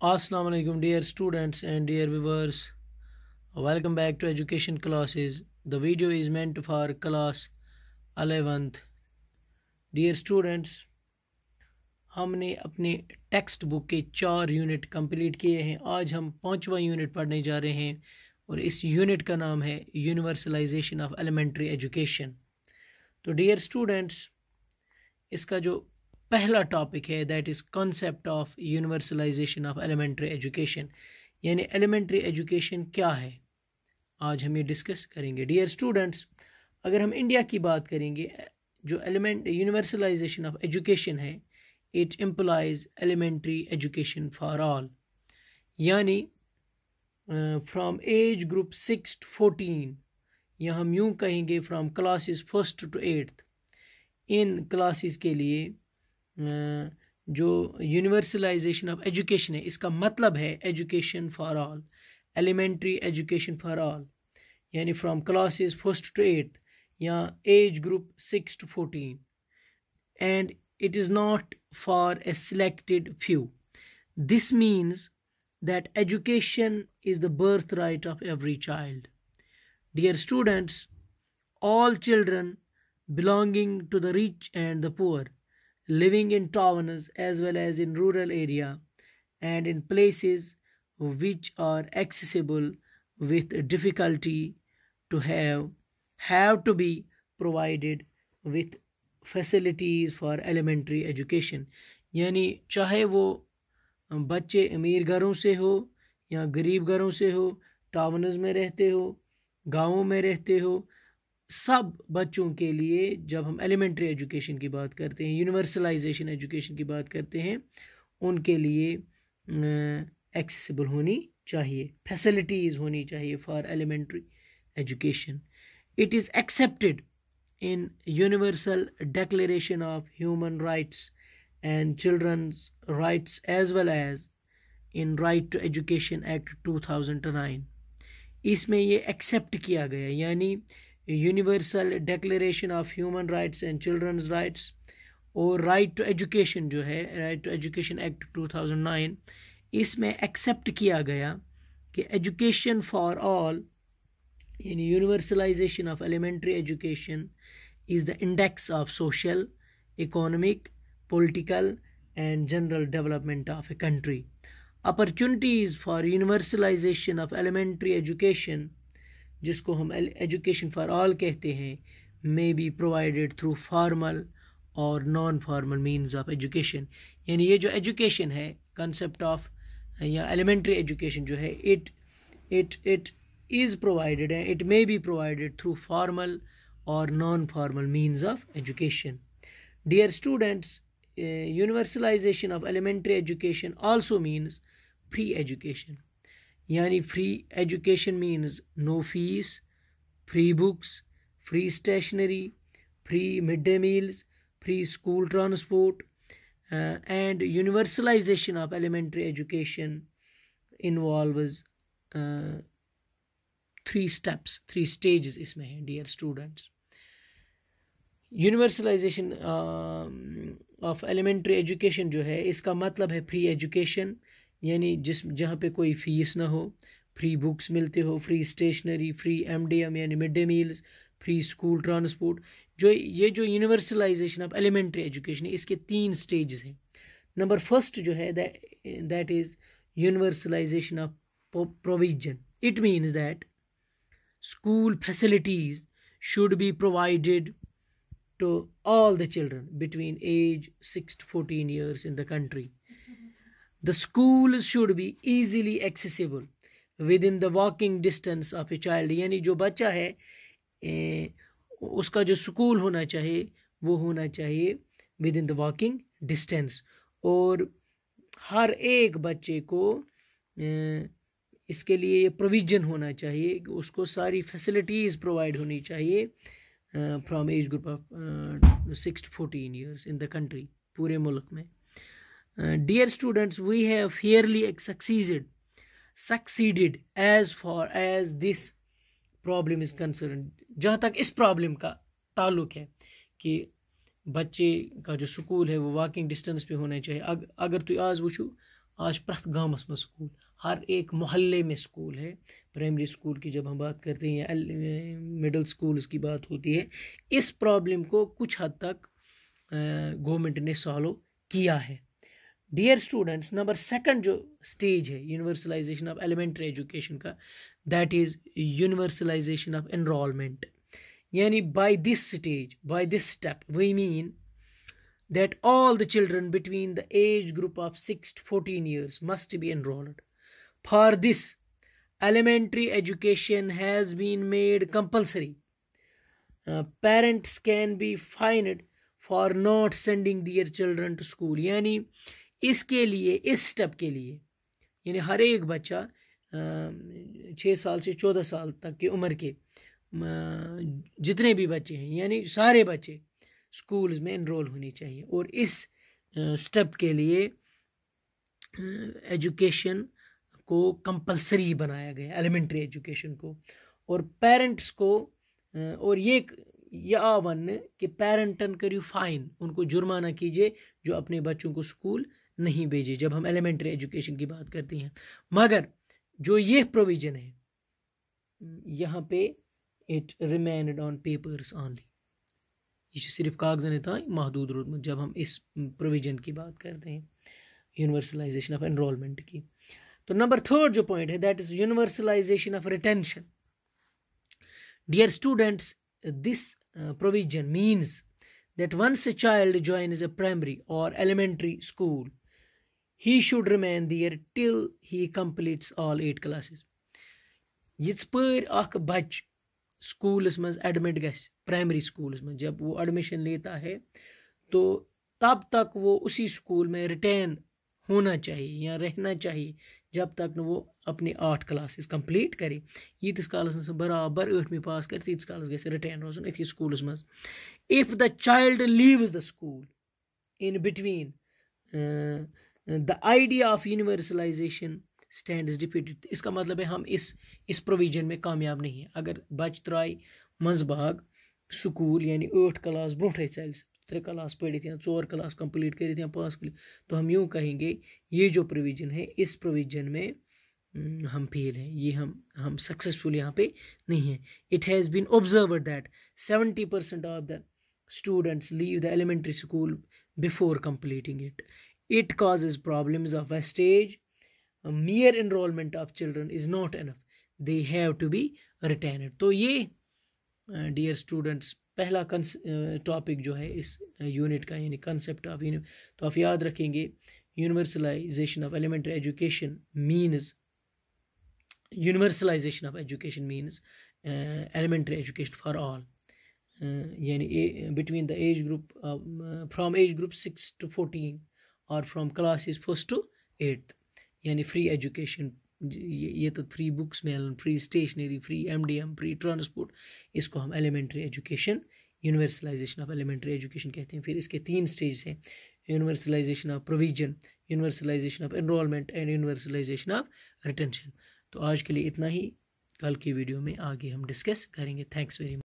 Assalamu alaikum, dear students and dear viewers. Welcome back to education classes. The video is meant for class 11th. Dear students, हमने अपने text book के 4 unit complete किए हैं। आज हम 5वां unit पढ़ने जा रहे हैं और इस यूनिट का नाम है यूनिवर्सलाइजेशन ऑफ एलिमेंट्री एजुकेशन। तो डियर स्टूडेंट्स, इसका जो पहला टॉपिक है that is concept of universalization of elementary education, यानी एलिमेंट्री एजुकेशन क्या है, आज हम ये डिस्कस करेंगे। डियर स्टूडेंट्स, अगर हम इंडिया की बात करेंगे, जो यूनिवर्सलाइजेशन ऑफ एजुकेशन है, it implies elementary education for all, यानी फ्रॉम एज ग्रुप 6 to 14, या हम यूँ कहेंगे from classes 1st to 8th, इन क्लासेस के लिए जो यूनिवर्सलाइजेशन ऑफ एजुकेशन है, इसका मतलब है education for all, elementary education for all, यानी from classes 1st to 8th या age group 6 to 14, and it is not for a selected few. This means that education is the birthright of every child. Dear students, all children belonging to the rich and the poor, living in towns as well as in rural area and in places which are accessible with difficulty to have to be provided with facilities for elementary education, यानी चाहे वो बच्चे अमीर घरों से हो या गरीब घरों से हो, टाउन्स में रहते हो, गाँवों में रहते हो, सब बच्चों के लिए जब हम एलिमेंट्री एजुकेशन की बात करते हैं, यूनिवर्सलाइजेशन एजुकेशन की बात करते हैं, उनके लिए एक्सेसिबल होनी चाहिए, फैसिलिटीज़ होनी चाहिए for elementary education. It is accepted in Universal Declaration of Human Rights and Children's Rights as well as in Right to Education Act 2009. इसमें ये एक्सेप्ट किया गया, यानी universal declaration of human rights and children's rights और right to education जो है, right to education act 2009, इसमें accept किया गया कि एजुकेशन फॉर ऑल, यानी universalization of elementary education is the index of social, economic, political and general development of a country. Opportunities for universalization of elementary education, जिसको हम education for all कहते हैं, may be provided through formal or non-formal means of education. यानी ये जो education है, concept of या elementary education जो है, it is provided and it may be provided through formal or non-formal means of education. Dear students, universalization of elementary education also means free education. Yani free education means no fees, free books, free stationery, free midday meals, free school transport, and universalization of elementary education involves 3 steps, 3 stages इसमें हैं. Dear students, universalization of elementary education जो है, इसका मतलब है free education, यानी जहाँ पे कोई फ़ीस ना हो, फ्री बुक्स मिलते हो, फ्री स्टेशनरी, फ्री MDM यानी mid day meals, free school transport. ये जो यूनिवर्सलाइजेशन ऑफ एलिमेंट्री एजुकेशन है, इसके 3 स्टेजेस हैं. नंबर फर्स्ट जो है that is universalisation of provision. It means that school facilities should be provided to all the children between age 6 to 14 years in the country. The schools should be easily accessible within the walking distance of a child. यानी जो बच्चा है उसका जो school होना चाहिए वो होना चाहिए within the walking distance, और हर एक बच्चे को इसके लिए ये प्रोविज़न होना चाहिए, उसको सारी फैसिलिटीज़ प्रोवाइड होनी चाहिए from age group of 6 to 14 years in the country, पूरे मुल्क में. Dear students, we have fairly succeeded as far as this problem is concern. जहाँ तक इस प्रॉब्लम का ताल्लुक़ है कि बच्चे का जो स्कूल है वो वॉकिंग डिस्टेंस पे होना चाहिए. अगर तो आज वुचू आज प्रथ गांवस में स्कूल, हर एक मोहल्ले में स्कूल है। प्राइमरी स्कूल की जब हम बात करते हैं या मिडिल स्कूल्स की बात होती है, इस प्रॉब्लम को कुछ हद तक गवर्नमेंट ने सॉल्व किया है। डियर स्टूडेंट्स, नंबर सेकंड जो स्टेज है यूनिवर्सलाइजेशन ऑफ एलिमेंट्री एजुकेशन का, that is universalisation of enrolment. यानी by this stage, by this step we mean that all the children between the age group of 6 to 14 years must be enrolled. For this, elementary education has been made compulsory. Parents can be fined for not sending their children to school. यानी इसके लिए, इस step के लिए, यानी हर एक बच्चा 6 साल से 14 साल तक की उम्र के जितने भी बच्चे हैं, यानी सारे बच्चे स्कूल्स में एनरोल होनी चाहिए। और इस स्टेप के लिए एजुकेशन को कंपलसरी बनाया गया, एलिमेंट्री एजुकेशन को। और पेरेंट्स को और ये आवन कि पेरेंटन करियो फाइन, उनको जुर्माना कीजिए जो अपने बच्चों को स्कूल नहीं भेजे, जब हम एलिमेंट्री एजुकेशन की बात करते हैं। मगर जो ये प्रोविजन है यहाँ पे, it remained on papers only, ये सिर्फ कागज़न ताई महदूद रोदमुत जब हम इस प्रोविजन की बात करते हैं यूनिवर्सलाइजेशन ऑफ एनरोलमेंट की। तो नंबर थर्ड जो पॉइंट है, that is universalization of retention. Dear students, this provision means that once a child joins a primary or elementary school, he should remain there till he completes all 8 classes. यिच पर अख बच schools में admit गस, primary schools में जब वो admission लेता है तो तब तक वो उसी स्कूल में रिटेन होना चाहिए या रहना चाहिए जब तक वो अपने 8 क्लासेस कंप्लीट करे। यीतिस कालस बराबर 8वीं पास कर, तीस कालस गस रिटेन रोजन अथी स्कूलस में। If the child leaves the school in between, the idea of universalization stands defeated. इसका मतलब है हम इस प्रोविजन में कामयाब नहीं है। अगर बच त्राय मंजबाग स्कूल यानी 8 क्लास ब्रोटे चल 3 क्लास पढ़ित या 4 क्लास कंप्लीट करित या 5 क्लास, तो हम यूँ कहेंगे ये जो प्रोविजन है, इस प्रोविजन में हम फेल हैं, ये हम सक्सेसफुल यहाँ पे नहीं हैं। It has been observed that 70% of the students leave the elementary school before completing it. It causes problems of wastage. mere enrollment of children is not enough, they have to be retained। तो ये dear students पहला topic जो है इस unit का, यानी concept of तो आप याद रखेंगे universalization of elementary education means, universalization of education means elementary education for all, यानी between the age group from age group 6 to 14 और from classes 1st to 8th, यानी फ्री एजुकेशन। ये तो फ्री बुक्स मिलन, free stationery, free MDM, free transport, इसको हम elementary education, universalization of elementary education कहते हैं। फिर इसके 3 स्टेज हैं, universalization of provision, universalization of enrolment and universalization of retention. तो आज के लिए इतना ही, कल की वीडियो में आगे हम डिस्कस करेंगे। Thanks very much.